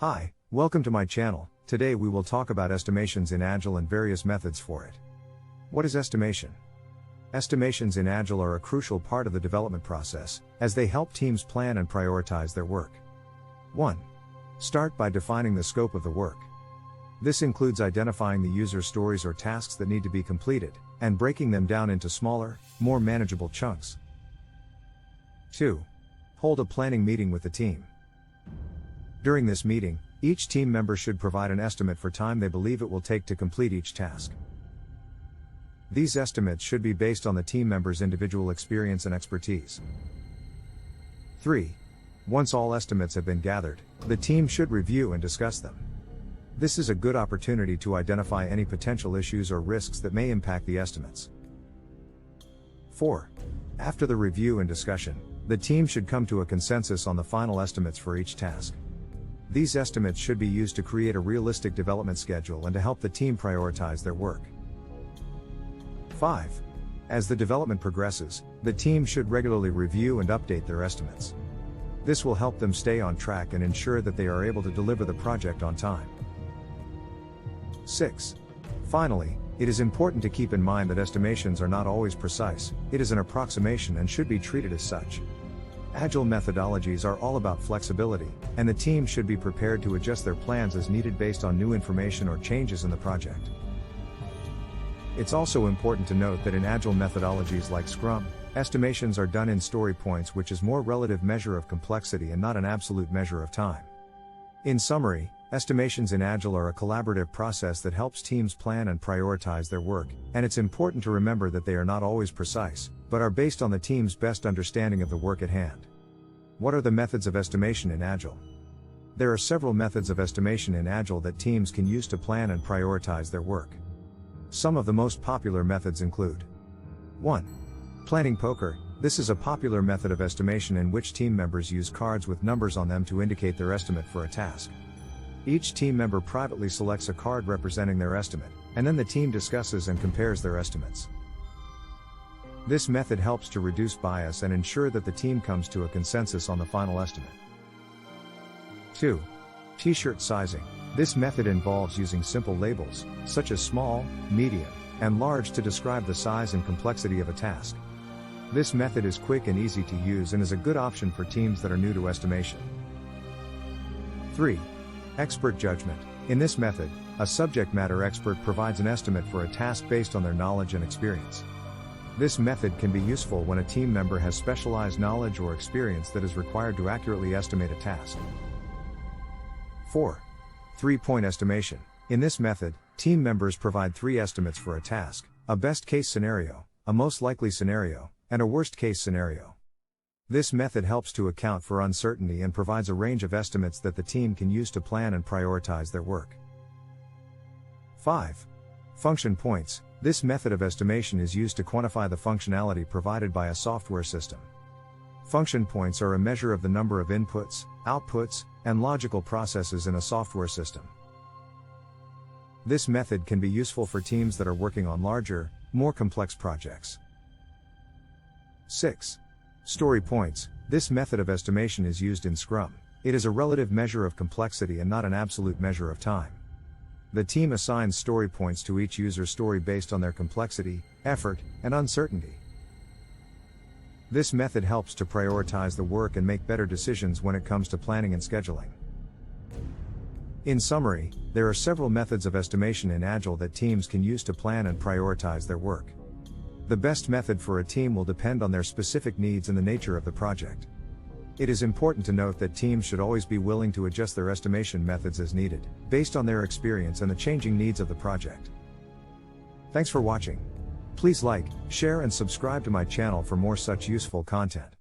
Hi, welcome to my channel. Today we will talk about estimations in Agile and various methods for it. What is estimation? Estimations in Agile are a crucial part of the development process, as they help teams plan and prioritize their work. 1. Start by defining the scope of the work. This includes identifying the user stories or tasks that need to be completed, and breaking them down into smaller, more manageable chunks. 2. Hold a planning meeting with the team. During this meeting, each team member should provide an estimate for time they believe it will take to complete each task. These estimates should be based on the team member's individual experience and expertise. 3. Once all estimates have been gathered, the team should review and discuss them. This is a good opportunity to identify any potential issues or risks that may impact the estimates. 4. After the review and discussion, the team should come to a consensus on the final estimates for each task. These estimates should be used to create a realistic development schedule and to help the team prioritize their work. 5. As the development progresses, the team should regularly review and update their estimates. This will help them stay on track and ensure that they are able to deliver the project on time. 6. Finally, it is important to keep in mind that estimations are not always precise. It is an approximation and should be treated as such. Agile methodologies are all about flexibility, and the team should be prepared to adjust their plans as needed based on new information or changes in the project. It's also important to note that in Agile methodologies like Scrum, estimations are done in story points, which is more relative measure of complexity and not an absolute measure of time. In summary, estimations in Agile are a collaborative process that helps teams plan and prioritize their work, and it's important to remember that they are not always precise, but are based on the team's best understanding of the work at hand. What are the methods of estimation in Agile? There are several methods of estimation in Agile that teams can use to plan and prioritize their work. Some of the most popular methods include 1. Planning poker. This is a popular method of estimation in which team members use cards with numbers on them to indicate their estimate for a task. Each team member privately selects a card representing their estimate, and then the team discusses and compares their estimates. This method helps to reduce bias and ensure that the team comes to a consensus on the final estimate. 2. T-shirt sizing. This method involves using simple labels, such as small, medium, and large to describe the size and complexity of a task. This method is quick and easy to use and is a good option for teams that are new to estimation. 3. Expert judgment. In this method, a subject matter expert provides an estimate for a task based on their knowledge and experience. This method can be useful when a team member has specialized knowledge or experience that is required to accurately estimate a task. 4. 3-point estimation. In this method, team members provide 3 estimates for a task: a best-case scenario, a most likely scenario, and a worst-case scenario. This method helps to account for uncertainty and provides a range of estimates that the team can use to plan and prioritize their work. 5. Function points. This method of estimation is used to quantify the functionality provided by a software system. Function points are a measure of the number of inputs, outputs, and logical processes in a software system. This method can be useful for teams that are working on larger, more complex projects. 6. Story points. This method of estimation is used in Scrum. It is a relative measure of complexity and not an absolute measure of time. The team assigns story points to each user's story based on their complexity, effort, and uncertainty. This method helps to prioritize the work and make better decisions when it comes to planning and scheduling. In summary, there are several methods of estimation in Agile that teams can use to plan and prioritize their work. The best method for a team will depend on their specific needs and the nature of the project. It is important to note that teams should always be willing to adjust their estimation methods as needed, based on their experience and the changing needs of the project. Thanks for watching. Please like, share and subscribe to my channel for more such useful content.